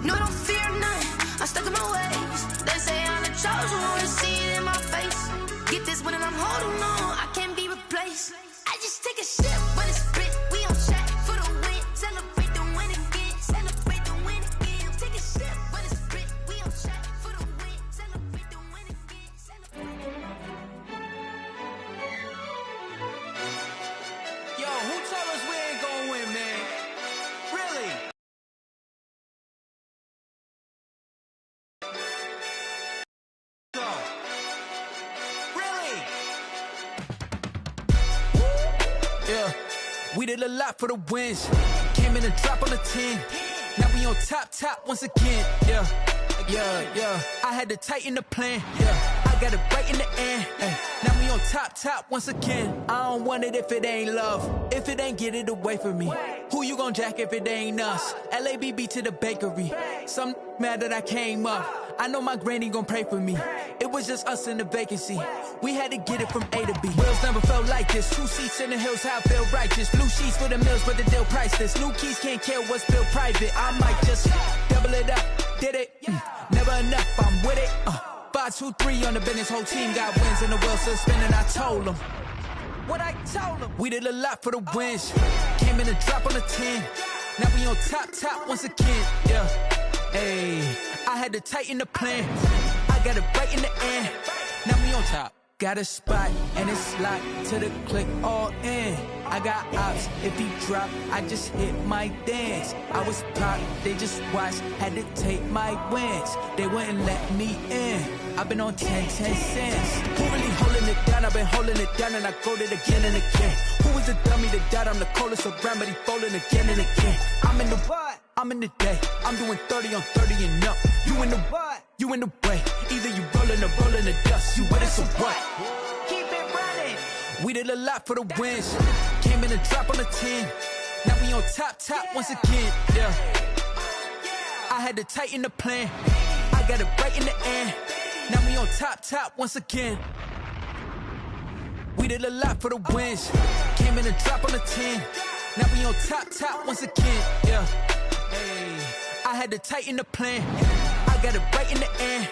No, I don't fear none. I'm stuck in my ways. They say I'm the chosen one. See it in my face. Get this one and I'm holding on. I can't be replaced. I just take a sip, but it's split. We on track for the win. Celebrate the win again. Celebrate the win again. Take a sip, but it's split. We on track for the win. Celebrate the win again. Yo, who told us we ain't gonna win, man? Really? Really? Yeah, we did a lot for the wins. Came in and drop on the 10. Now we on top once again. Yeah. I had to tighten the plan. Yeah, I got it right in the end. Now we on top once again. I don't want it if it ain't love. If it ain't, get it away from me. Who you gon' jack if it ain't us? LABB to the bakery. Some mad that I came up. I know my granny gon' pray for me. It was just us in the vacancy. We had to get it from A to B. Wheels never felt like this. 2 seats in the hills, how I feel righteous. Blue sheets for the mills, but the deal priceless. New keys can't kill what's built private. I might just double it up. Did it? Never enough, I'm with it. 5, 2, 3 on the business. Whole team got wins and the wheels still spinning. I told them what I told them. We did a lot for the wins. Came in and drop on the 10. Now we on top once again. Yeah. Hey, I had to tighten the plan. I got it right in the end. Now we on top. Got a spot and it's locked to the click all in. I got ops, if he drop, I just hit my dance. I was pop, they just watched, had to take my wins. They wouldn't let me in. I've been on 10 cents. Who really holding it down? I've been holding it down and I go it again and again. Who is the dummy that died? I'm the coldest around, but he folding again and again. I'm in the what? I'm in the day. I'm doing 30 on 30 and up. You in the what? You in the way. Either you rolling or rolling the dust. You with us or what? Keep it running. We did a lot for the wins. Came in and drop on the 10. Now we on top once again. Yeah. I had to tighten the plan. I got it right in the end. Now we on top once again. We did a lot for the wins. Came in and drop on the 10. Now we on top once again. Yeah. Hey, I had to tighten the plan. I got it right in the end.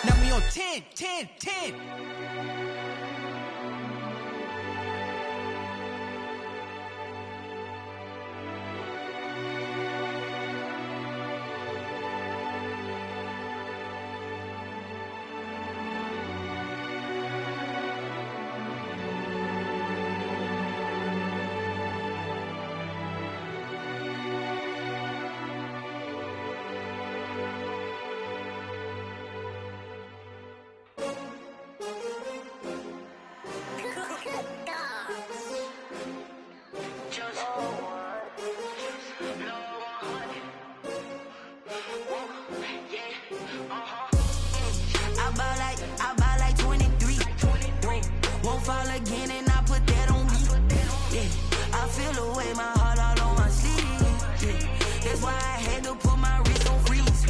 Now we on 10. I buy like 23. Won't fall again and I put that on me. Yeah, I feel the way, my heart all on my sleeve. Yeah, that's why I had to put my wrist on freeze.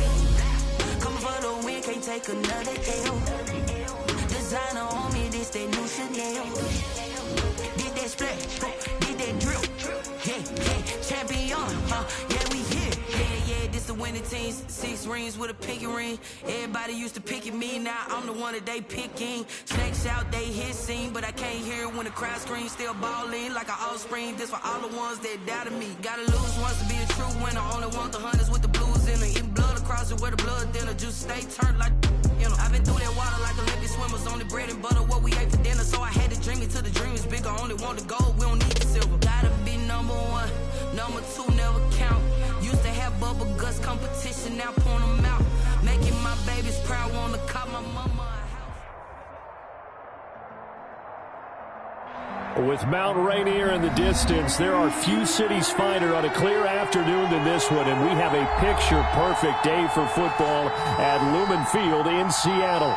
Coming for the win, can't take another L. Designer on me, this that new Chanel. Did that splash, did that drill. Yeah, champion, yeah, we here. Yeah, this the winning team. 6 rings with a pinky ring. Everybody used to pick at me, now I'm the one that they picking. Snakes out, they hit scene, but I can't hear it when the crowd screams. Still balling like an offspring. This for all the ones that doubted me. Gotta lose once to be a true winner. Only want the hunters with the blues in it. Eating blood across it where the blood dinner. Just stay turned like, you know. I've been through that water like Olympic swimmers. Only bread and butter, what we ate for dinner. So I had to dream it till the dream is bigger. Only want the gold, we don't need the silver. Gotta be number 1, number 2 never count. Used to have bubble guts competition, now point them out. Making my babies proud, wanna call my mama a house. With Mount Rainier in the distance, there are few cities finer on a clear afternoon than this one, and we have a picture-perfect day for football at Lumen Field in Seattle.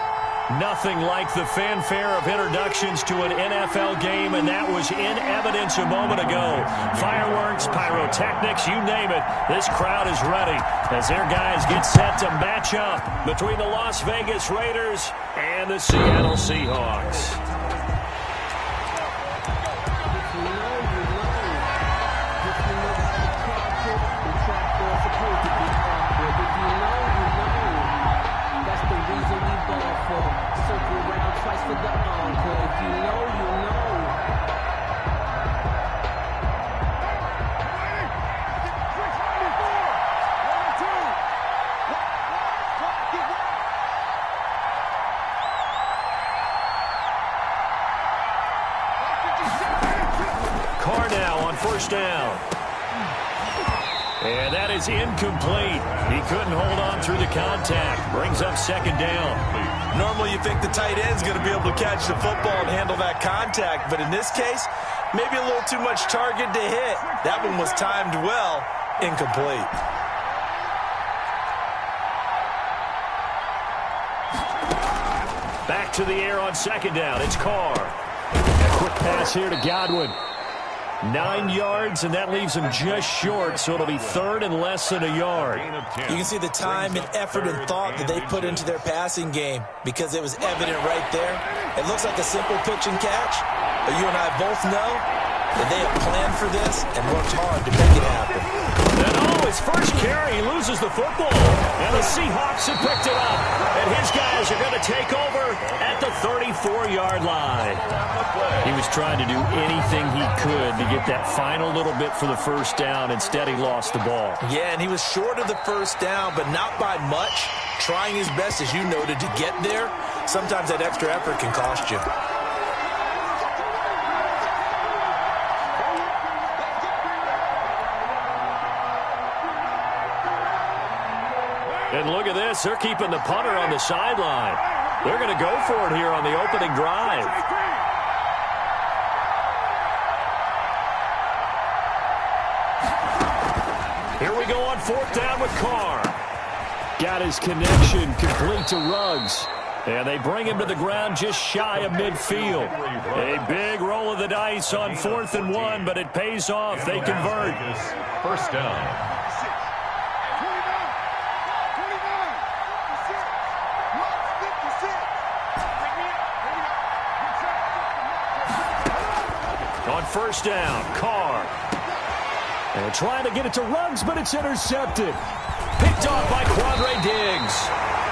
Nothing like the fanfare of introductions to an NFL game, and that was in evidence a moment ago. Fireworks, pyrotechnics, you name it. This crowd is ready as their guys get set to match up between the Las Vegas Raiders and the Seattle Seahawks. If you know first down. And that is incomplete. He couldn't hold on through the contact. Brings up second down. Normally you think the tight end's going to be able to catch the football and handle that contact, but in this case, maybe a little too much target to hit. That one was timed well. Incomplete. Back to the air on second down. It's Carr. A quick pass here to Godwin. 9 yards, and that leaves him just short, so it'll be third and less than a yard. You can see the time and effort and thought that they put into their passing game because it was evident right there. It looks like a simple pitch and catch, but you and I both know that they have planned for this and worked hard to make it happen. And his first carry, he loses the football. And the Seahawks have picked it up. And his guys are going to take over at the 34-yard line. He was trying to do anything he could to get that final little bit for the first down. Instead, he lost the ball. Yeah, and he was short of the first down, but not by much. Trying his best, as you noted, to get there. Sometimes that extra effort can cost you. And look at this. They're keeping the punter on the sideline. They're going to go for it here on the opening drive. Here we go on fourth down with Carr. Got his connection complete to Ruggs. And they bring him to the ground just shy of midfield. A big roll of the dice on 4th and 1, but it pays off. They convert. First down. On first down, Carr. And trying to get it to Ruggs, but it's intercepted. Picked off by Quandre Diggs.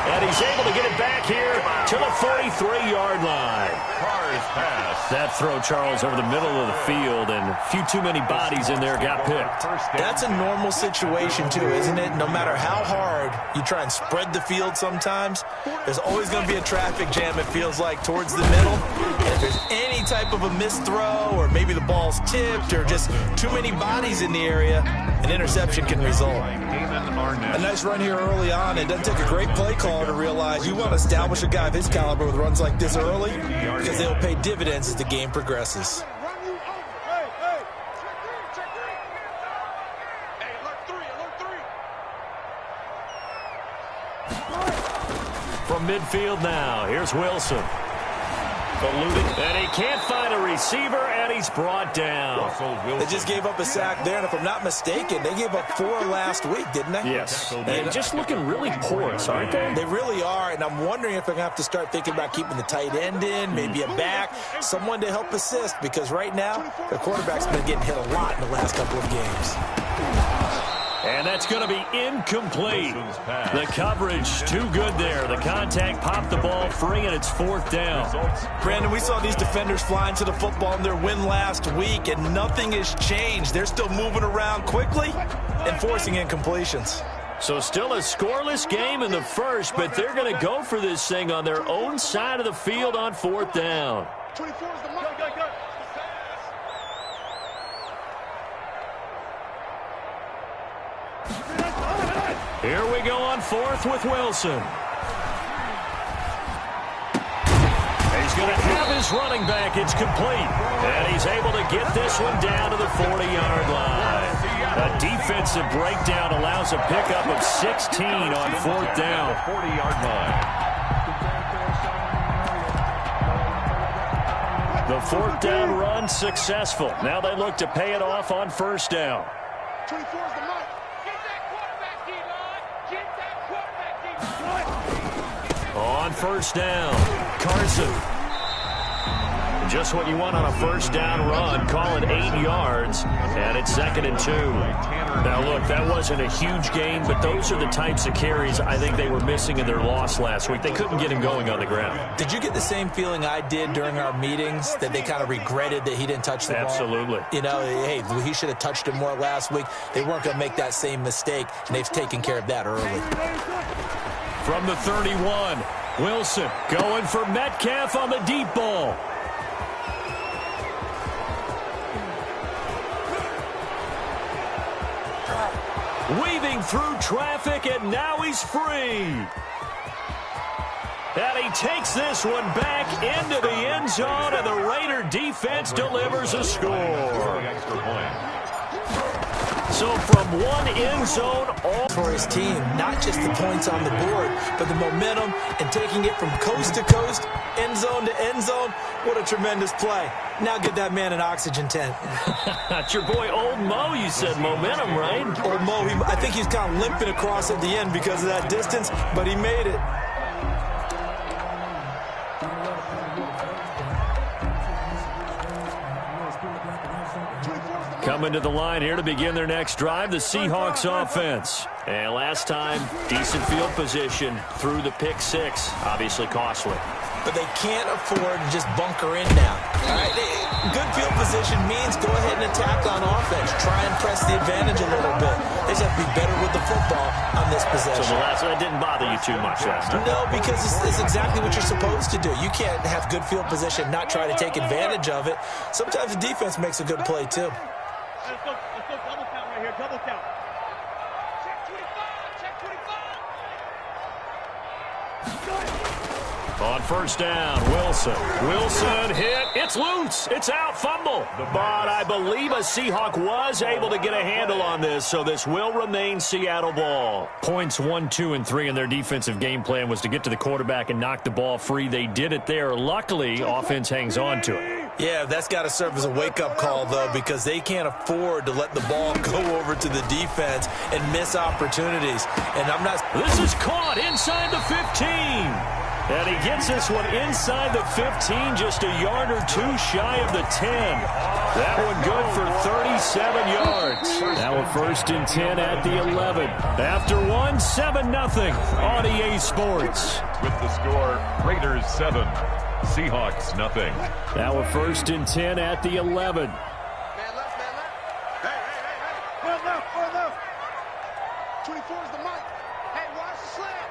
And he's able to get it back here to the 43-yard line. Carr's pass. That throw, Charles, over the middle of the field, and a few too many bodies in there got picked. That's a normal situation, too, isn't it? No matter how hard you try and spread the field sometimes, there's always going to be a traffic jam, it feels like, towards the middle. And if there's any type of a missed throw, or maybe the ball's tipped, or just too many bodies in the area, an interception can result. A nice run here early on. It doesn't take a great play call to realize you want to establish a guy of his caliber with runs like this early because they'll pay dividends as the game progresses. From midfield now, here's Wilson. And he can't find a receiver, and he's brought down. They just gave up a sack there, and if I'm not mistaken, they gave up 4 last week, didn't they? Yes. They're just looking really porous, aren't they? They really are, and I'm wondering if they're going to have to start thinking about keeping the tight end in, maybe a back, someone to help assist, because right now, the quarterback's been getting hit a lot in the last couple of games. And that's going to be incomplete. The coverage too good there. The contact popped the ball free, and it's 4th down. Brandon, we saw these defenders flying to the football in their win last week, and nothing has changed. They're still moving around quickly and forcing incompletions. So still a scoreless game in the first, but they're going to go for this thing on their own side of the field on 4th down. 24 is the mark. Go. Here we go on 4th with Wilson. He's going to have his running back. It's complete. And he's able to get this one down to the 40-yard line. A defensive breakdown allows a pickup of 16 on 4th down. 40-yard line. The 4th down run successful. Now they look to pay it off on 1st down. 24 is the mark. On 1st down, Carson. Just what you want on a 1st down run. Call it 8 yards, and it's 2nd and 2. Now, look, that wasn't a huge gain, but those are the types of carries I think they were missing in their loss last week. They couldn't get him going on the ground. Did you get the same feeling I did during our meetings, that they kind of regretted that he didn't touch the ball? Absolutely. You know, hey, he should have touched it more last week. They weren't going to make that same mistake, and they've taken care of that early. From the 31, Wilson going for Metcalf on the deep ball. Weaving through traffic, and now he's free. And he takes this one back into the end zone, and the Raider defense delivers a score. So from one end zone all for his team, not just the points on the board, but the momentum and taking it from coast to coast, end zone to end zone. What a tremendous play. Now get that man an oxygen tent. That's your boy Old Mo. You said momentum, right? Old Mo, I think he's kind of limping across at the end because of that distance, but he made it. Coming to the line here to begin their next drive, the Seahawks offense. And last time, decent field position through the pick six. Obviously costly. But they can't afford to just bunker in now. All right, good field position means go ahead and attack on offense. Try and press the advantage a little bit. They just have to be better with the football on this possession. So the last one didn't bother you too much last time? No, because it's exactly what you're supposed to do. You can't have good field position, not try to take advantage of it. Sometimes the defense makes a good play, too. Let's go double count right here. Double count. Check 25. Check 25. On first down, Wilson hit. It's loose. It's out. Fumble. But I believe a Seahawk was able to get a handle on this, so this will remain Seattle ball. Points 1, 2, and 3 in their defensive game plan was to get to the quarterback and knock the ball free. They did it there. Luckily, offense hangs on to it. Yeah, that's got to serve as a wake-up call, though, because they can't afford to let the ball go over to the defense and miss opportunities. And I'm not... This is caught inside the 15. And he gets this one inside the 15, just a yard or two shy of the 10. That one good for 37 yards. Now a first and 10 at the 11. After one, 7-0 on EA Sports. With the score, Raiders 7, Seahawks nothing. Now a first and 10 at the 11. Man left. Hey. One left. 24 is the mic. Hey, watch the slant.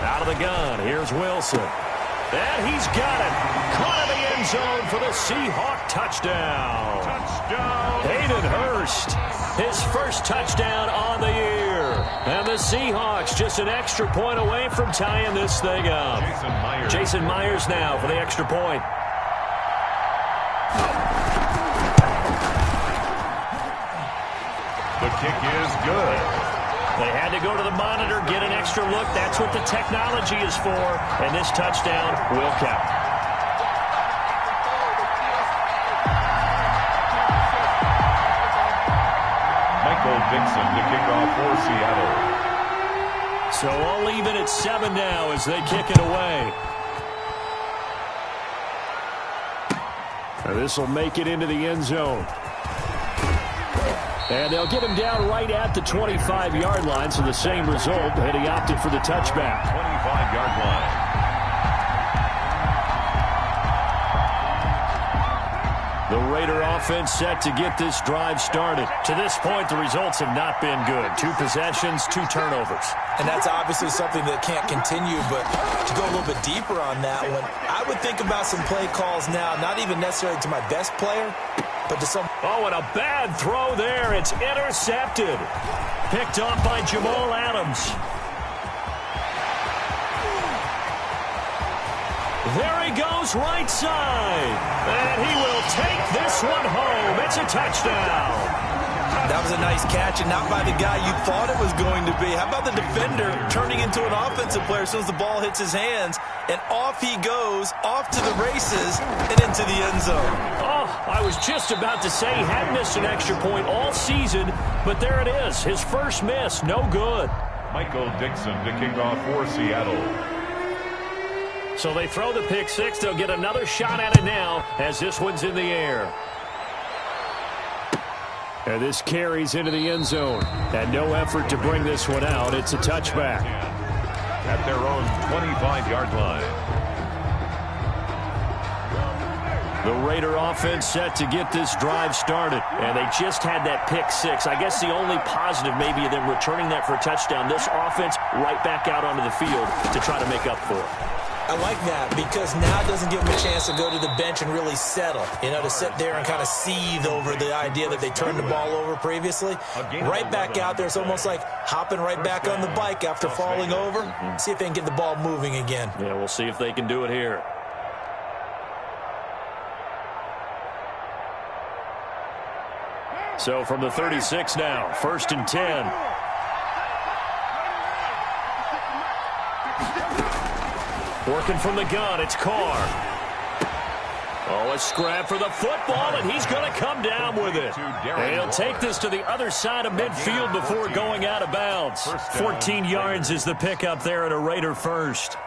Out of the gun, here's Wilson. And he's got it. Caught in the end zone for the Seahawk touchdown. Hayden Hurst, his first touchdown on the year. And the Seahawks just an extra point away from tying this thing up. Jason Myers now for the extra point. The kick is good. They had to go to the monitor, get an extra look. That's what the technology is for. And this touchdown will count. Michael Dixon to kick off for Seattle. So all even at 7 now as they kick it away. This will make it into the end zone. And they'll get him down right at the 25-yard line, so the same result, and he opted for the touchback. 25-yard line. The Raider offense set to get this drive started. To this point, the results have not been good. 2 possessions, 2 turnovers. And that's obviously something that can't continue, but to go a little bit deeper on that one, I would think about some play calls now, not even necessarily to my best player, but to some... Oh, and a bad throw there. It's intercepted. Picked off by Jamal Adams. There he goes right side. And he will take this one home. It's a touchdown. That was a nice catch, and not by the guy you thought it was going to be. How about the defender turning into an offensive player as soon as the ball hits his hands, and off he goes, off to the races, and into the end zone. Oh, I was just about to say he hadn't missed an extra point all season, but there it is. His first miss, no good. Michael Dixon to kick off for Seattle. So they throw the pick six. They'll get another shot at it now as this one's in the air. And this carries into the end zone. And no effort to bring this one out. It's a touchback. At their own 25-yard line. The Raider offense set to get this drive started. And they just had that pick six. I guess the only positive maybe of them returning that for a touchdown. This offense right back out onto the field to try to make up for it. I like that because now it doesn't give them a chance to go to the bench and really settle, to sit there and kind of seethe over the idea that they turned the ball over previously. Right back out there. It's almost like hopping right back on the bike after falling over. See if they can get the ball moving again. Yeah, we'll see if they can do it here. So from the 36 now, 1st and 10. Working from the gun, it's Carr. Oh, a scrap for the football, and he's going to come down with it. And he'll take this to the other side of midfield before going out of bounds. 14 yards is the pickup there at a Raider first.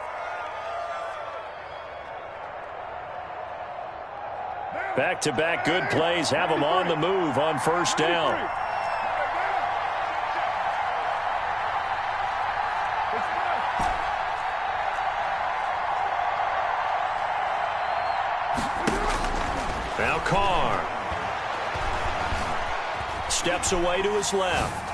Back-to-back good plays have them on the move on 1st down. Now Carr steps away to his left.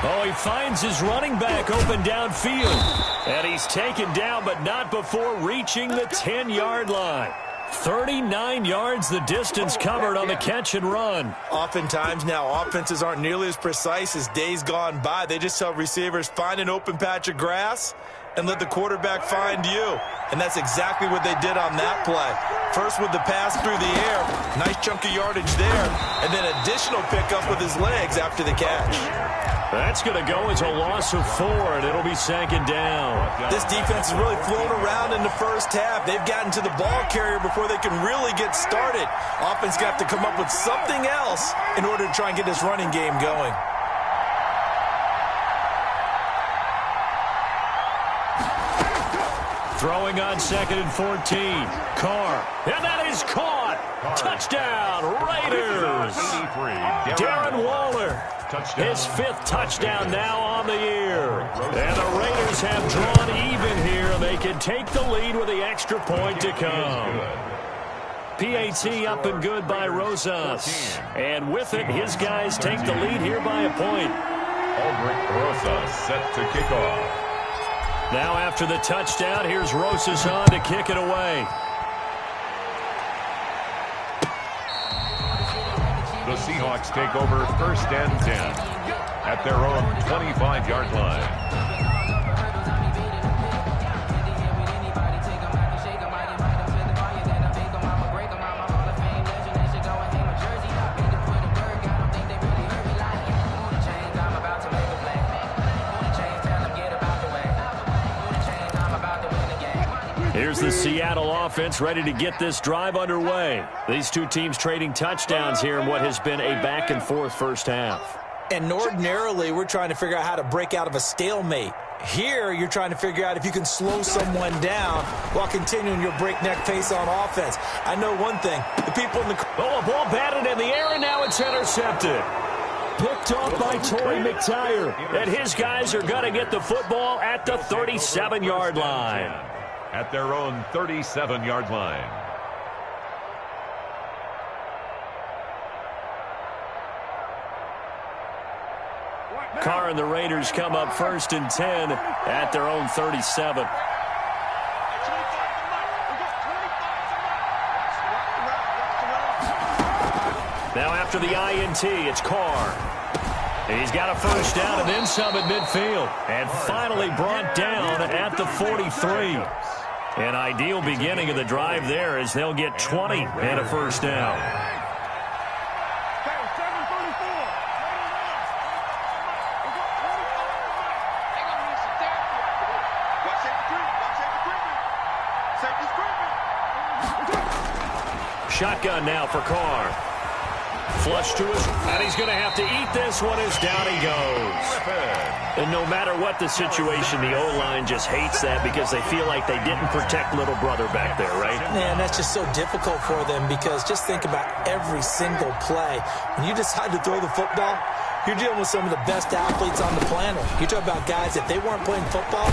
Oh, he finds his running back open downfield. And he's taken down, but not before reaching the 10-yard line. 39 yards the distance covered on the catch and run. Oftentimes now offenses aren't nearly as precise as days gone by. They just tell receivers, find an open patch of grass and let the quarterback find you. And that's exactly what they did on that play. First with the pass through the air, nice chunk of yardage there, and then additional pickup with his legs after the catch. That's going to go as a loss of 4, and it'll be 2nd down. This defense has really flown around in the first half. They've gotten to the ball carrier before they can really get started. Offense got to come up with something else in order to try and get this running game going. Throwing on 2nd and 14. Carr. And that is caught. Touchdown, Raiders. Darren Waller. His 5th touchdown now on the year. And the Raiders have drawn even here. They can take the lead with the extra point to come. PAT up and good by Rosas. And with it, his guys take the lead here by a point. Aldrich Rosas set to kick off. Now after the touchdown, here's Rosas on to kick it away. The Seahawks take over 1st and 10 at their own 25-yard line. Here's the Seattle offense ready to get this drive underway. These two teams trading touchdowns here in what has been a back-and-forth first half. And ordinarily, we're trying to figure out how to break out of a stalemate. Here, you're trying to figure out if you can slow someone down while continuing your breakneck pace on offense. I know one thing. The people in the... Oh, a ball batted in the air, and now it's intercepted. Picked off by Torrey McTyer. And his guys are going to get the football at the 37-yard line. At their own 37-yard line. Carr and the Raiders come up 1st and 10 at their own 37. Now after the INT, it's Carr. He's got a 1st down and then some at midfield. And finally brought down at the 43. An ideal beginning of the drive there as they'll get 20 and a 1st down. Shotgun now for Carr. Flush to his, and he's going to have to eat this one as down he goes. And no matter what the situation, the O-line just hates that because they feel like they didn't protect little brother back there, right? Man, that's just so difficult for them because just think about every single play. When you decide to throw the football, you're dealing with some of the best athletes on the planet. You talk about guys, if they weren't playing football,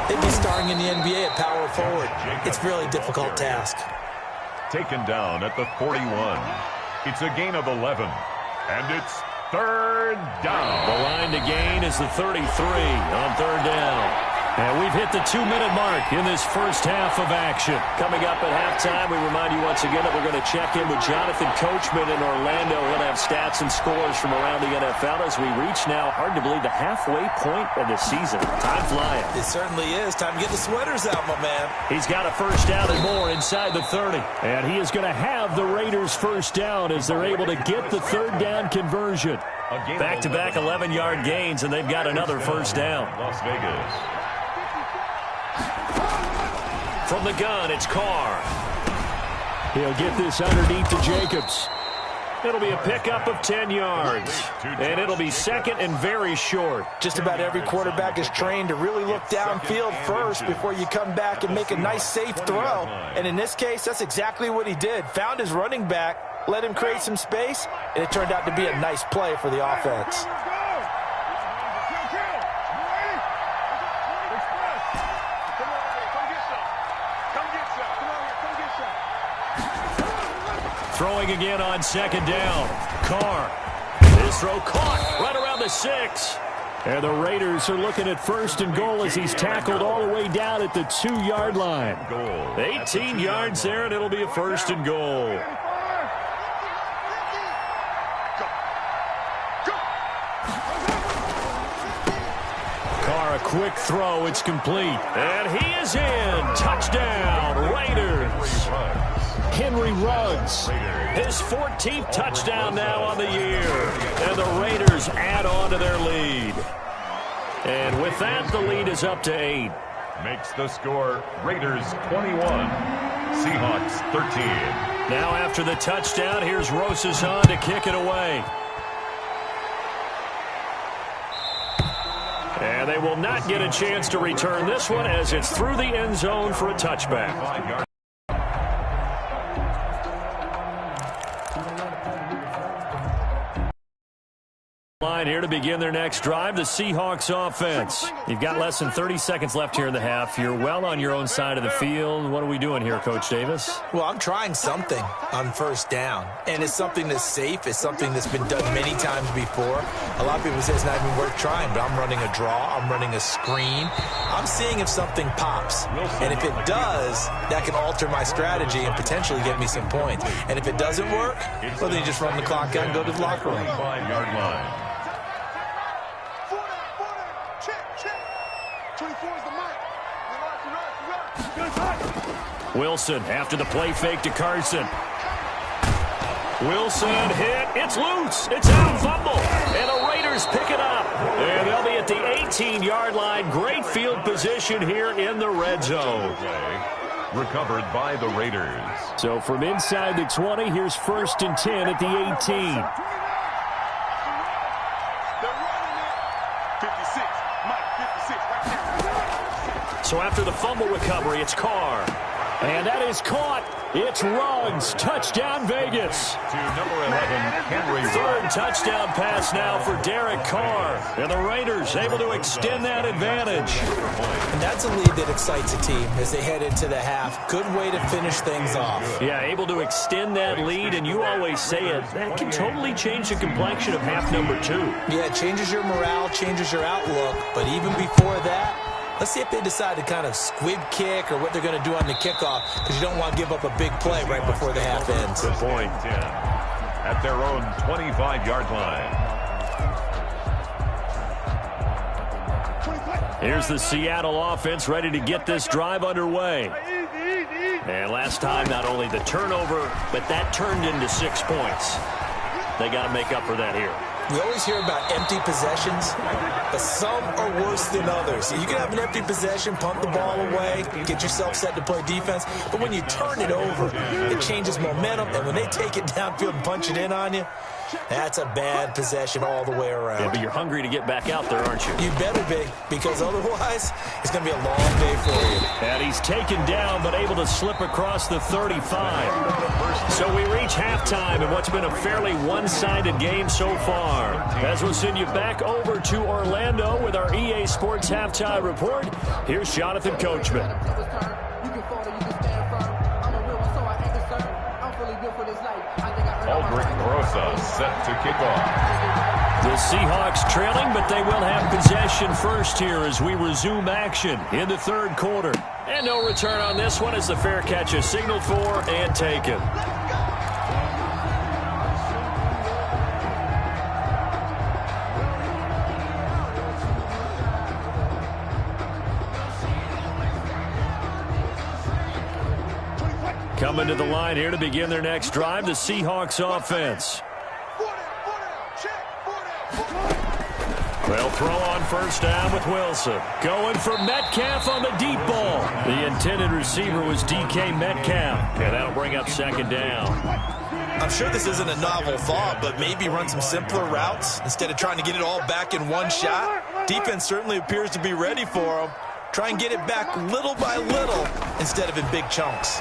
they'd be starring in the NBA at power forward. It's a really difficult task. Taken down at the 41. It's a gain of 11, and it's 3rd down. The line to gain is the 33 on 3rd down. And we've hit the 2-minute mark in this first half of action. Coming up at halftime, we remind you once again that we're going to check in with Jonathan Coachman in Orlando. He'll have stats and scores from around the NFL as we reach now, hard to believe, the halfway point of the season. Time flying. It certainly is. Time to get the sweaters out, my man. He's got a first down and more inside the 30. And he is going to have the Raiders first down as they're able to get the third down conversion. Back-to-back 11-yard gains, and they've got another first down. Las Vegas. From the gun, it's Carr. He'll get this underneath to Jacobs. It'll be a pickup of 10 yards. And it'll be second and very short. Just about every quarterback is trained to really look downfield first before you come back and make a nice, safe throw. And in this case, that's exactly what he did. Found his running back, let him create some space, and it turned out to be a nice play for the offense. Throwing again on second down. Carr. This throw caught right around the 6. And the Raiders are looking at first and goal as he's tackled all the way down at the 2-yard line. 18 yards there, and it'll be a first and goal. Carr, a quick throw. It's complete. And he is in. Touchdown, Raiders. Henry Ruggs, his 14th touchdown now on the year. And the Raiders add on to their lead. And with that, the lead is up to 8. Makes the score Raiders 21, Seahawks 13. Now after the touchdown, here's Rosas to kick it away. And they will not get a chance to return this one as it's through the end zone for a touchback. Line here to begin their next drive, the Seahawks offense. You've got less than 30 seconds left here in the half. You're well on your own side of the field. What are we doing here, Coach Davis? Well, I'm trying something on first down, and it's something that's safe. It's something that's been done many times before. A lot of people say it's not even worth trying, but I'm running a draw. I'm running a screen. I'm seeing if something pops, and if it does, that can alter my strategy and potentially get me some points. And if it doesn't work, well, then you just run the clock out and go to the locker room. 5-yard line. 24 is the mic. Wilson after the play fake to Carson. Wilson hit. It's loose. It's out. Fumble. And the Raiders pick it up. And they'll be at the 18-yard line. Great field position here in the red zone. Recovered by the Raiders. So from inside the 20, here's first and 10 at the 18. So after the fumble recovery, it's Carr. And that is caught. It's Ruggs. Touchdown, Vegas. To number 11, Henry Ruggs. Third touchdown pass now for Derek Carr. And the Raiders able to extend that advantage. And that's a lead that excites a team as they head into the half. Good way to finish things off. Yeah, able to extend that lead, and you always say it, that can totally change the complexion of half number 2. Yeah, it changes your morale, changes your outlook. But even before that, let's see if they decide to kind of squib kick or what they're going to do on the kickoff, because you don't want to give up a big play right before the half ends. Good point. 10 at their own 25-yard line. Here's the Seattle offense ready to get this drive underway. And last time, not only the turnover, but that turned into 6 points. They got to make up for that here. We always hear about empty possessions, but some are worse than others. You can have an empty possession, punt the ball away, get yourself set to play defense, but when you turn it over, it changes momentum, and when they take it downfield and punch it in on you, that's a bad possession all the way around. Yeah, but you're hungry to get back out there, aren't you? You better be, because otherwise, it's going to be a long day for you. And he's taken down, but able to slip across the 35. So we reach halftime in what's been a fairly one-sided game so far. As we'll send you back over to Orlando with our EA Sports Halftime Report, here's Jonathan Coachman. Aldrick Rosa set to kick off. The Seahawks trailing, but they will have possession first here as we resume action in the third quarter. And no return on this one as the fair catch is signaled for and taken. Coming to the line here to begin their next drive, the Seahawks offense. They'll throw on first down with Wilson. Going for Metcalf on the deep ball. The intended receiver was DK Metcalf. And that'll bring up second down. I'm sure this isn't a novel thought, but maybe run some simpler routes instead of trying to get it all back in one shot. Defense certainly appears to be ready for them. Try and get it back little by little instead of in big chunks.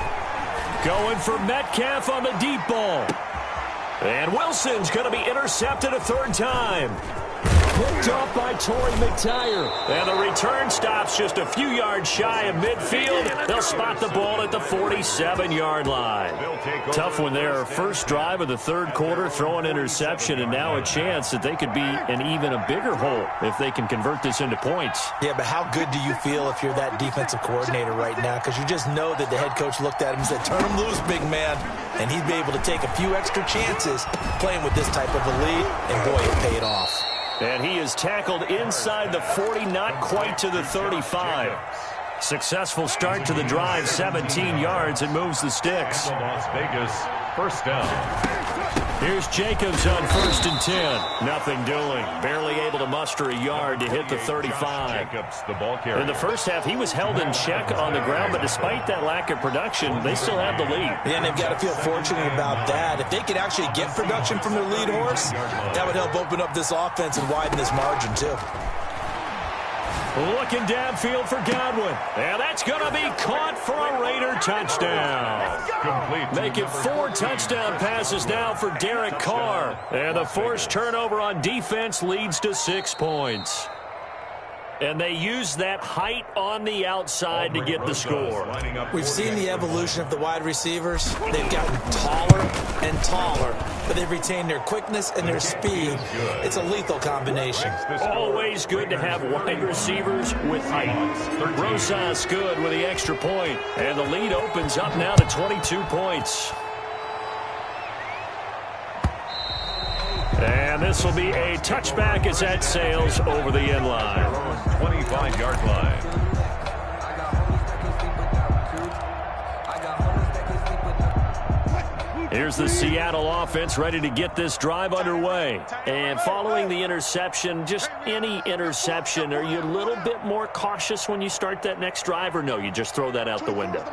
Going for Metcalf on the deep ball. And Wilson's going to be intercepted a third time. Picked off by Torrey McTyer. And the return stops just a few yards shy of midfield. They'll spot the ball at the 47-yard line. Tough one there. First drive of the third quarter, throw an interception, and now a chance that they could be in even a bigger hole if they can convert this into points. Yeah, but how good do you feel if you're that defensive coordinator right now? Because you just know that the head coach looked at him and said, turn him loose, big man. And he'd be able to take a few extra chances playing with this type of a lead, and boy, it paid off. And he is tackled inside the 40, not quite to the 35. Successful start to the drive, 17 yards, and moves the sticks. Las Vegas, first down. Here's Jacobs on 1st and 10. Nothing doing. Barely able to muster a yard to hit the 35. Jacobs, the ball carrier. In the first half, he was held in check on the ground, but despite that lack of production, they still have the lead. Yeah, and they've got to feel fortunate about that. If they could actually get production from their lead horse, that would help open up this offense and widen this margin, too. Looking downfield for Godwin. And that's going to be caught for a Raider touchdown. Complete. Make it 4 touchdown passes now for Derek Carr. And the forced turnover on defense leads to 6 points. And they use that height on the outside to get the score. We've seen the evolution of the wide receivers. They've gotten taller and taller, but they've retained their quickness and their speed. It's a lethal combination. Always good to have wide receivers with height. Rosas good with the extra point. And the lead opens up now to 22 points. And this will be a touchback as that sails over the end line. 25-yard line. Here's the Seattle offense ready to get this drive underway. And following the interception, just any interception, are you a little bit more cautious when you start that next drive, or no, you just throw that out the window?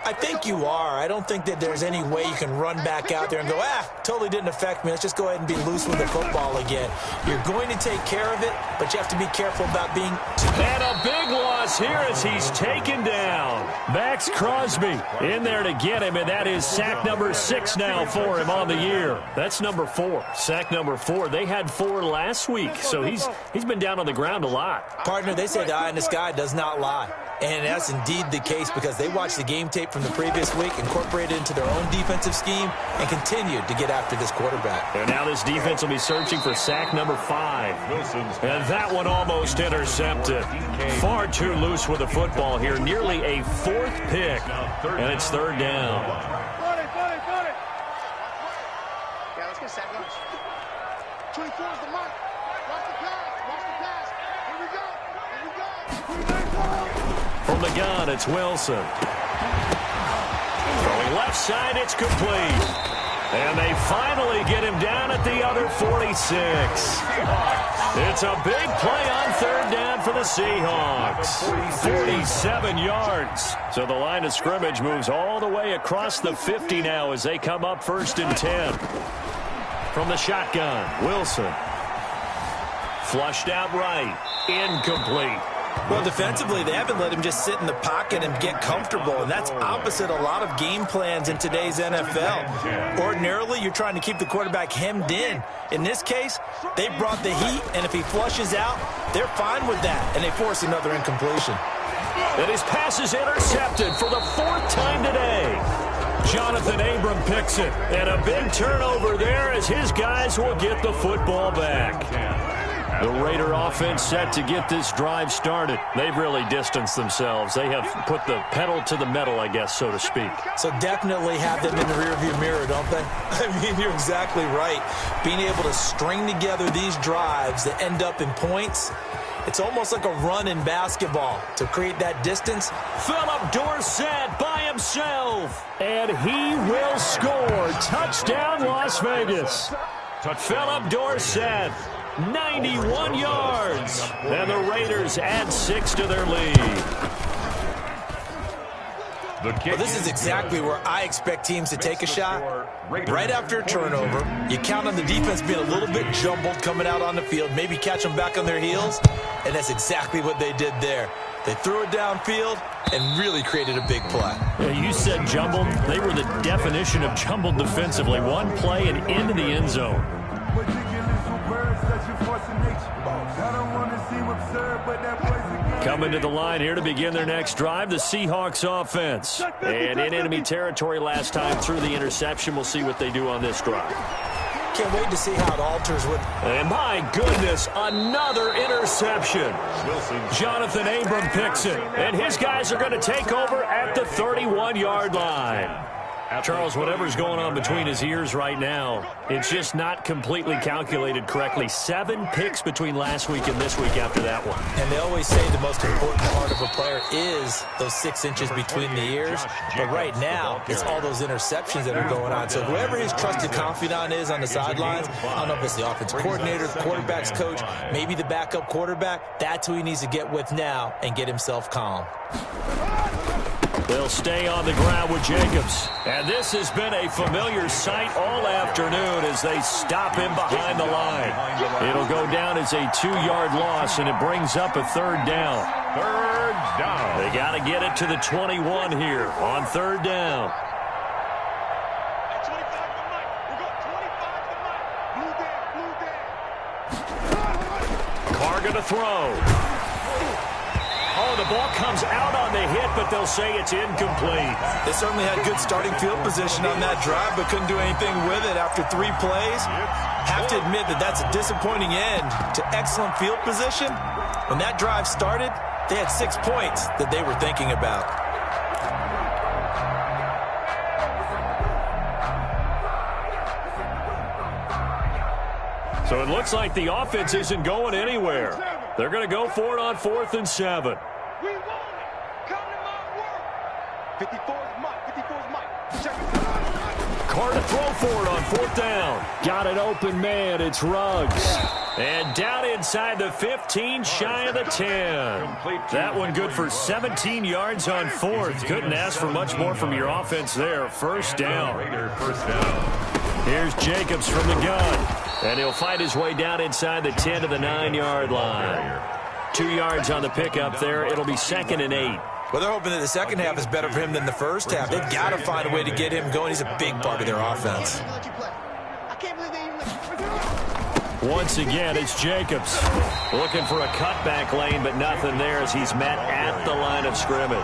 I think you are. I don't think that there's any way you can run back out there and go, totally didn't affect me. Let's just go ahead and be loose with the football again. You're going to take care of it, but you have to be careful about being... And a big loss here as he's taken down. Max Crosby in there to get him, and that is sack number 6 now for him on the year. That's number 4. Sack number 4. They had 4 last week, so he's been down on the ground a lot. Partner, they say the eye in the sky does not lie. And that's indeed the case because they watched the game tape from the previous week, incorporated it into their own defensive scheme, and continued to get after this quarterback. And now this defense will be searching for sack number 5. And that one almost intercepted. Far too loose with the football here. Nearly a 4th pick. And it's 3rd down. Yeah, let's get sack numbers. 24 is the mark. Watch the pass. Watch the pass. Here we go. Here we go. From the gun, it's Wilson. Throwing left side, it's complete. And they finally get him down at the other 46. It's a big play on 3rd down for the Seahawks. 47 yards. So the line of scrimmage moves all the way across the 50 now as they come up 1st and 10. From the shotgun, Wilson. Flushed out right. Incomplete. Well, defensively, they haven't let him just sit in the pocket and get comfortable, and that's opposite a lot of game plans in today's NFL. Ordinarily, you're trying to keep the quarterback hemmed in. In this case, they brought the heat, and if he flushes out, they're fine with that, and they force another incompletion. And his pass is intercepted for the 4th time today. Jonathan Abram picks it. And a big turnover there as his guys will get the football back. The Raider offense set to get this drive started. They've really distanced themselves. They have put the pedal to the metal, I guess, so to speak. So definitely have them in the rearview mirror, don't they? I mean, you're exactly right. Being able to string together these drives that end up in points, it's almost like a run in basketball to create that distance. Philip Dorsett by himself. And he will score. Touchdown, Las Vegas. Philip Dorsett. 91 yards. And the Raiders add 6 to their lead. Well, this is exactly where I expect teams to take a shot. Right after a turnover, you count on the defense being a little bit jumbled coming out on the field, maybe catch them back on their heels, and that's exactly what they did there. They threw it downfield and really created a big play. Yeah, you said jumbled. They were the definition of jumbled defensively. One play and into the end zone. Coming to the line here to begin their next drive, the Seahawks offense. And in enemy territory last time through the interception. We'll see what they do on this drive. Can't wait to see how it alters with... And my goodness, another interception. Jonathan Abram picks it. And his guys are going to take over at the 31-yard line. Charles, whatever's going on between his ears right now, it's just not completely calculated correctly. 7 picks between last week and this week after that one. And they always say the most important part of a player is those 6 inches between the ears. But right now, it's all those interceptions that are going on. So whoever his trusted confidant is on the sidelines, I don't know if it's the offensive coordinator, the quarterback's coach, maybe the backup quarterback, that's who he needs to get with now and get himself calm. They'll stay on the ground with Jacobs. And this has been a familiar sight all afternoon as they stop him behind the line. It'll go down as a 2-yard loss, and it brings up a 3rd down. 3rd down. They got to get it to the 21 here on 3rd down. Carr gonna throw. Oh, the ball comes out on the hit, but they'll say it's incomplete. They certainly had good starting field position on that drive, but couldn't do anything with it after 3 plays. Have to admit that that's a disappointing end to excellent field position. When that drive started, they had 6 points that they were thinking about. So it looks like the offense isn't going anywhere. They're going to go for it on 4th and 7. We want it. Come to my work. 54 is Mike. 54 is Mike. Check it. Carr to throw for it on 4th down. Got an open man. It's Ruggs. And down inside the 15, shy of the 10. That one good for 17 yards on 4th. Couldn't ask for much more from your offense there. 1st down. Here's Jacobs from the gun. And he'll fight his way down inside the 10 to the 9-yard line. 2 yards on the pickup there. It'll be 2nd and 8. Well, they're hoping that the second half is better for him than the first half. They've got to find a way to get him going. He's a big part of their offense. Once again, it's Jacobs. Looking for a cutback lane, but nothing there as he's met at the line of scrimmage.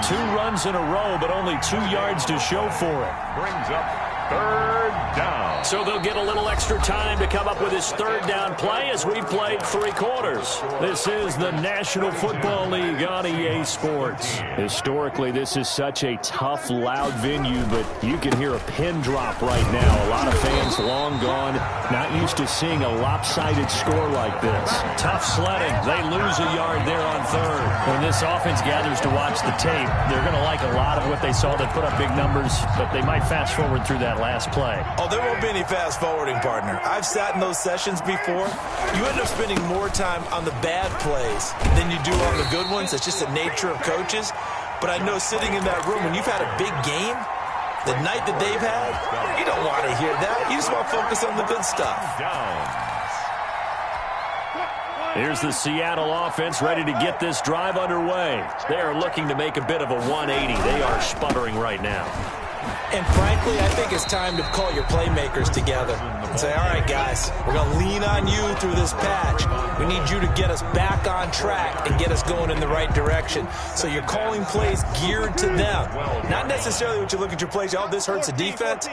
2 runs in a row, but only 2 yards to show for it. Brings up 3rd down. So they'll get a little extra time to come up with his 3rd down play as we played 3 quarters. This is the National Football League on EA Sports. Historically, this is such a tough, loud venue, but you can hear a pin drop right now. A lot of fans long gone, not used to seeing a lopsided score like this. Tough sledding. They lose a yard there on 3rd. When this offense gathers to watch the tape, they're going to like a lot of what they saw. They put up big numbers, but they might fast forward through that last play. Oh, there won't be any fast forwarding, partner. I've sat in those sessions before. You end up spending more time on the bad plays than you do on the good ones. It's just the nature of coaches. But I know sitting in that room, when you've had a big game, the night that they've had, you don't want to hear that. You just want to focus on the good stuff. Here's the Seattle offense ready to get this drive underway. They are looking to make a bit of a 180. They are sputtering right now. And frankly, I think it's time to call your playmakers together and say, all right, guys, we're going to lean on you through this patch. We need you to get us back on track and get us going in the right direction. So you're calling plays geared to them. Not necessarily what you look at your plays, oh, this hurts the defense.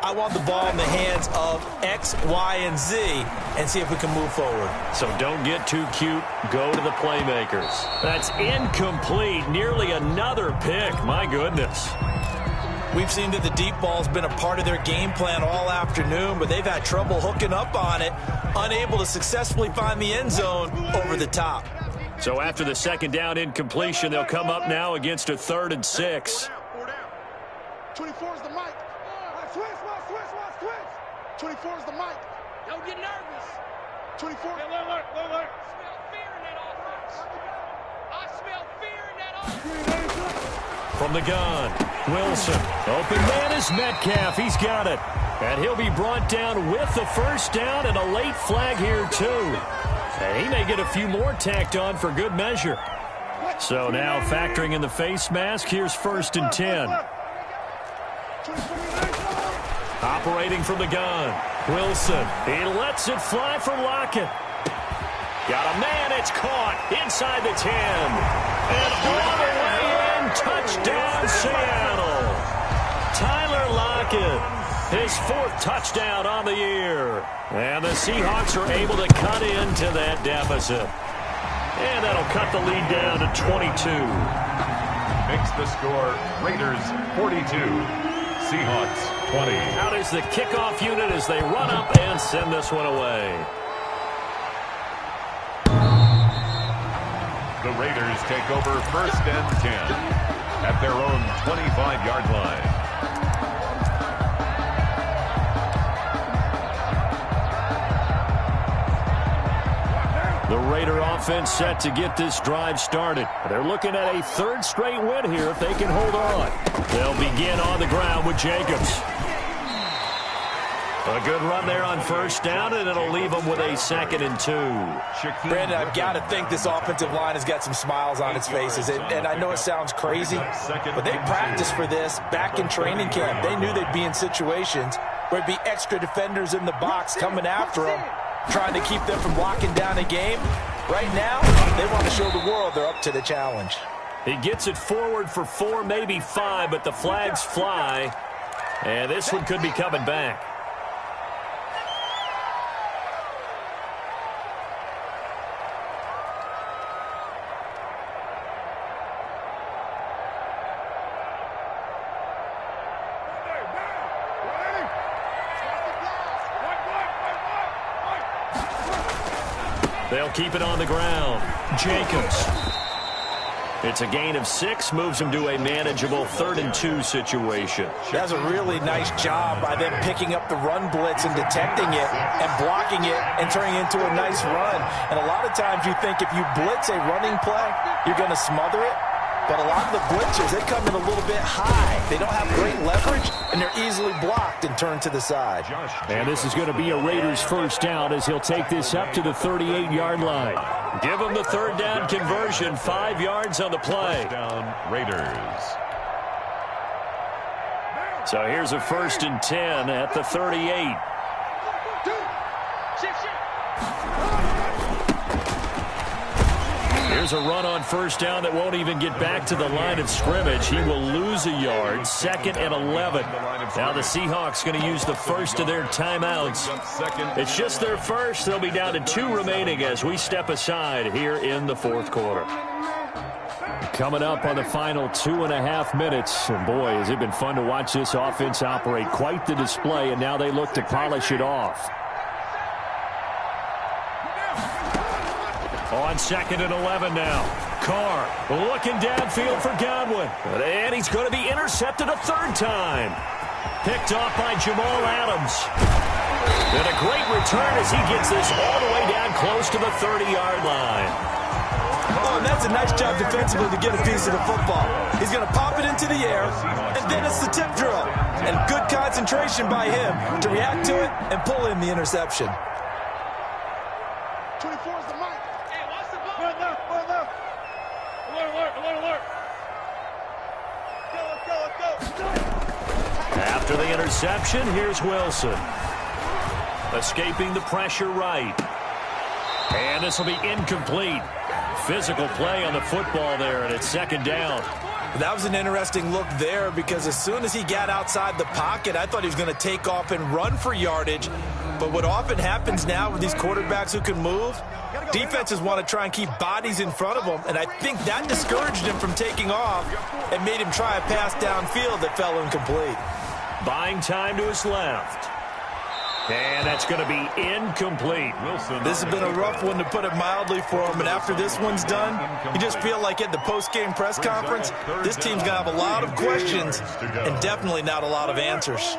I want the ball in the hands of X, Y, and Z and see if we can move forward. So don't get too cute. Go to the playmakers. That's incomplete. Nearly another pick. My goodness. We've seen that the deep ball's been a part of their game plan all afternoon, but they've had trouble hooking up on it, unable to successfully find the end zone over the top. So after the second down incompletion, they'll come up now against a 3rd and 6. 24 is the mic. Switch. 24 is the mic. Don't get nervous. 24. Hey, look. I smell fear in that offense. I smell fear in that offense. From the gun, Wilson. Open man is Metcalf. He's got it. And he'll be brought down with the first down and a late flag here, too. And he may get a few more tacked on for good measure. So now factoring in the face mask, here's 1st and 10. Operating from the gun, Wilson. He lets it fly for Lockett. Got a man, it's caught inside the 10. And all the way in, touchdown Seattle. Tyler Lockett, his 4th touchdown on the year. And the Seahawks are able to cut into that deficit. And that'll cut the lead down to 22. Makes the score Raiders 42. Seahawks 20. Out is the kickoff unit as they run up and send this one away. The Raiders take over 1st and 10 at their own 25-yard line. The Raider offense set to get this drive started. They're looking at a 3rd straight win here if they can hold on. They'll begin on the ground with Jacobs. A good run there on 1st down, and it'll leave them with a 2nd and 2. Brandon, I've got to think this offensive line has got some smiles on its faces. And I know it sounds crazy, but they practiced for this back in training camp. They knew they'd be in situations where there'd be extra defenders in the box coming after them, trying to keep them from locking down a game. Right now, they want to show the world they're up to the challenge. He gets it forward for 4, maybe 5, but the flags fly. And this one could be coming back. They'll keep it on the ground. Jacobs. It's a gain of 6, moves him to a manageable 3rd and 2 situation. That's a really nice job by them picking up the run blitz and detecting it and blocking it and turning it into a nice run. And a lot of times you think if you blitz a running play, you're going to smother it. But a lot of the blitzers, they come in a little bit high. They don't have great leverage, and they're easily blocked and turned to the side. And this is going to be a Raiders first down as he'll take this up to the 38-yard line. Give him the 3rd down conversion, 5 yards on the play. Down Raiders. So here's a 1st and 10 at the 38. Here's a run on 1st down that won't even get back to the line of scrimmage. He will lose a yard, 2nd and 11. Now the Seahawks going to use the first of their timeouts. It's just their first. They'll be down to 2 remaining as we step aside here in the 4th quarter. Coming up on the final 2.5 minutes. And boy, has it been fun to watch this offense operate. Quite the display, and now they look to polish it off. On 2nd and 11 now. Carr looking downfield for Godwin. And he's going to be intercepted a 3rd time. Picked off by Jamal Adams. And a great return as he gets this all the way down close to the 30-yard line. Oh, and that's a nice job defensively to get a piece of the football. He's going to pop it into the air, and then it's the tip drill. And good concentration by him to react to it and pull in the interception. 24 is the mic. Hey, watch the ball. One left. Alert. Go. After the interception, here's Wilson. Escaping the pressure right. And this will be incomplete. Physical play on the football there, and it's second down. That was an interesting look there because as soon as he got outside the pocket, I thought he was going to take off and run for yardage. But what often happens now with these quarterbacks who can move, defenses want to try and keep bodies in front of them, and I think that discouraged him from taking off and made him try a pass downfield that fell incomplete. Buying time to his left. And that's going to be incomplete. Wilson. This has been a rough one, to put it mildly, for him. And after this one's done, you just feel like at the post-game press conference, this team's going to have a lot of questions and definitely not a lot of answers. 24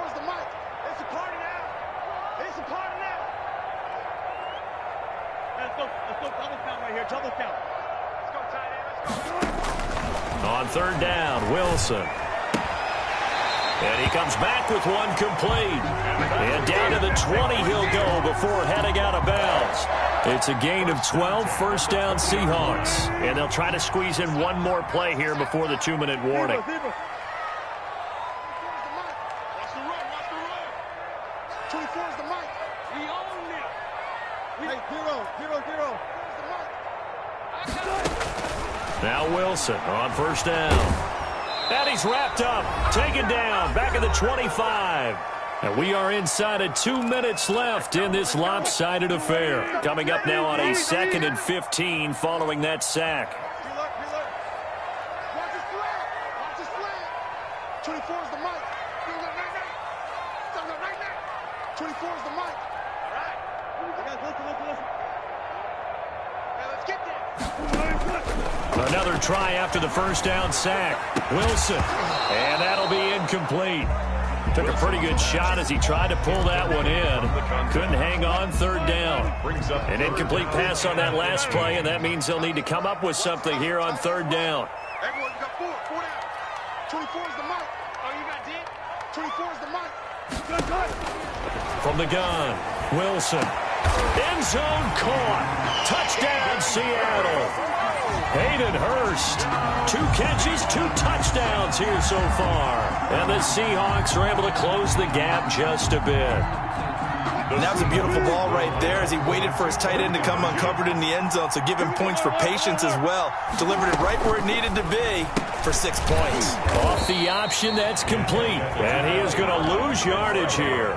is the mic. It's a party now. It's a party now. Let's go double count right here. Double count. Let's go, tight end. Let's go. On third down, Wilson. And he comes back with one complete. And down to the 20 he'll go before heading out of bounds. It's a gain of 12, first down Seahawks. And they'll try to squeeze in one more play here before the 2-minute warning. Watch the run. 24 is the mic. We own it. Hey, zero. Now Wilson on first down. And he's wrapped up, taken down, back at the 25. And we are inside of 2 minutes left in this lopsided affair. Coming up now on a 2nd and 15 following that sack. Watch his flag. 24 is the mic. 24 is the mic. All right. Listen. Now let's get there. Another try after the first down sack. Wilson. And that'll be incomplete. Took a pretty good shot as he tried to pull that one in. Couldn't hang on, third down. An incomplete pass on that last play, and that means they'll need to come up with something here on third down. Everyone, you got four down. 24 is the mic. Oh, you got D? 24 is the mic. Good. From the gun, Wilson. End zone caught. Touchdown, Seattle. Hayden Hurst, 2 catches, 2 touchdowns here so far. And the Seahawks are able to close the gap just a bit. And that was a beautiful ball right there as he waited for his tight end to come uncovered in the end zone, so give him points for patience as well. Delivered it right where it needed to be for 6 points. Off the option, that's complete. And he is going to lose yardage here.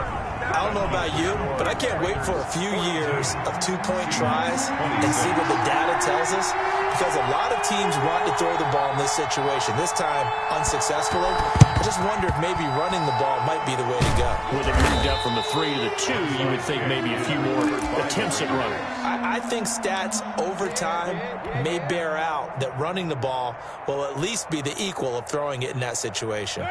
I don't know about you, but I can't wait for a few years of 2-point tries and see what the data tells us, because a lot of teams want to throw the ball in this situation, this time unsuccessfully. I just wonder if maybe running the ball might be the way to go. With it moved up from the 3 to the 2, you would think maybe a few more attempts at running. I think stats over time may bear out that running the ball will at least be the equal of throwing it in that situation.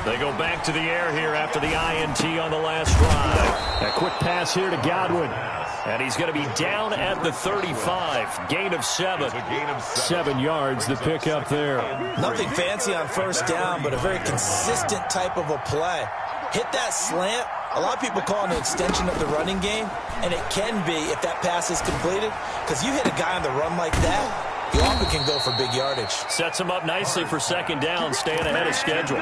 They go back to the air here after the INT on the last drive. A quick pass here to Godwin. And he's going to be down at the 35. Gain of 7. 7 yards, the pickup there. Nothing fancy on first down, but a very consistent type of a play. Hit that slant. A lot of people call it an extension of the running game, and it can be if that pass is completed, because you hit a guy on the run like that, you often can go for big yardage. Sets him up nicely for second down, staying ahead of schedule.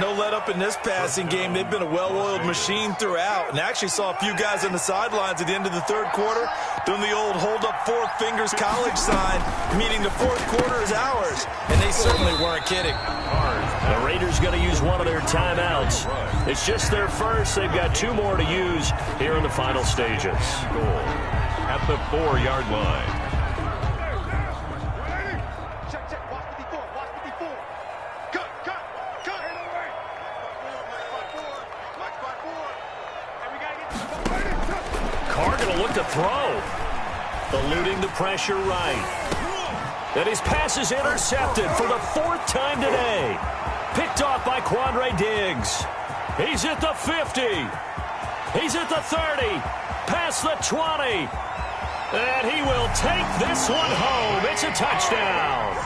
No let up in this passing game. They've been a well-oiled machine throughout, and actually saw a few guys on the sidelines at the end of the third quarter doing the old hold up 4 fingers college sign, meaning the fourth quarter is ours, and they certainly weren't kidding. The Raiders going to use one of their timeouts. It's just their first. They've got 2 more to use here in the final stages. At the 4-yard line. Carr going to look to throw. Eluding the pressure right. And his pass is intercepted for the 4th time today. Picked off by Quandre Diggs. He's at the 50. He's at the 30. Past the 20. And he will take this one home. It's a touchdown.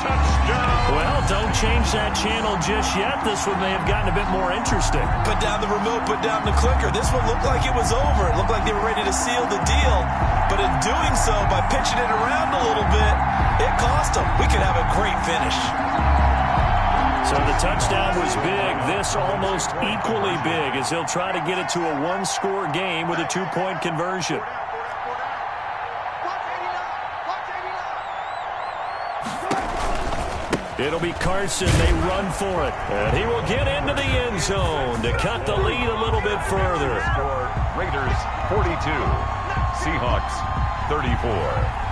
Touchdown. Touchdown. Well, don't change that channel just yet. This one may have gotten a bit more interesting. Put down the remote, put down the clicker. This one looked like it was over. It looked like they were ready to seal the deal. But in doing so, by pitching it around a little bit, it cost them. We could have a great finish. So the touchdown was big. This almost equally big as he'll try to get it to a one-score game with a two-point conversion. It'll be Carson. They run for it. And he will get into the end zone to cut the lead a little bit further. Raiders 42, Seahawks 34.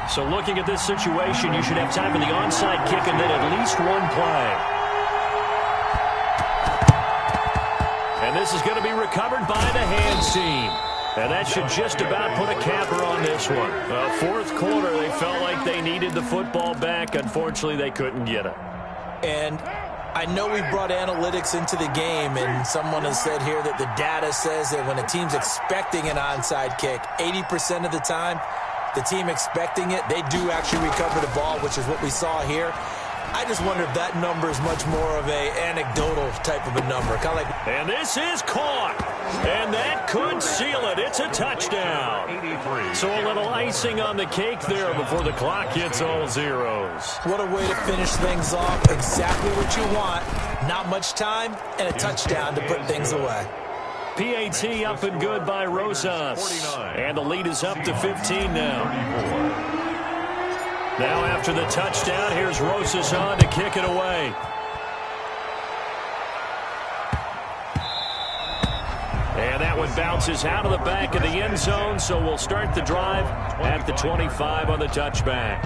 So looking at this situation, you should have time for the onside kick and then at least one play. And this is going to be recovered by the hands team. And that should just about put a capper on this one. Fourth quarter, they felt like they needed the football back. Unfortunately, they couldn't get it. And I know we brought analytics into the game, and someone has said here that the data says that when a team's expecting an onside kick, 80% of the time, the team expecting it, they do actually recover the ball, which is what we saw here. I just wonder if that number is much more of a anecdotal type of a number. Kind of like. And this is caught. And that could seal it. It's a touchdown. 83. So a little icing on the cake there before the clock hits all zeros. What a way to finish things off. Exactly what you want. Not much time and a touchdown to put things away. PAT up and good by Rosas. And the lead is up to 15 now. Now after the touchdown, here's Rosas on to kick it away. And that one bounces out of the back of the end zone, so we'll start the drive at the 25 on the touchback.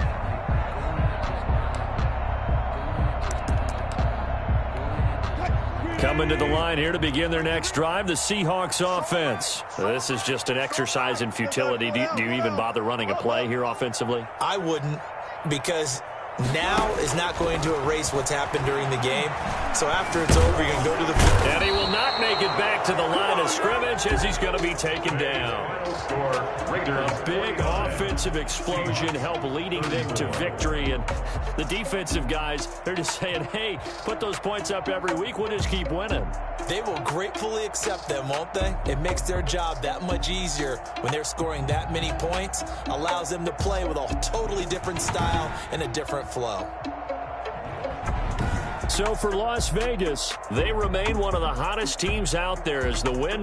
Coming to the line here to begin their next drive, the Seahawks offense. This is just an exercise in futility. Do you even bother running a play here offensively? I wouldn't, because now is not going to erase what's happened during the game. So after it's over, you can go to the field. And he will not make it back to the line of scrimmage as he's going to be taken down. A big offensive explosion helped leading them to victory. And the defensive guys, they're just saying, hey, put those points up every week. We'll just keep winning. They will gratefully accept them, won't they? It makes their job that much easier when they're scoring that many points. Allows them to play with a totally different style and a different flow. So for Las Vegas, they remain one of the hottest teams out there as the win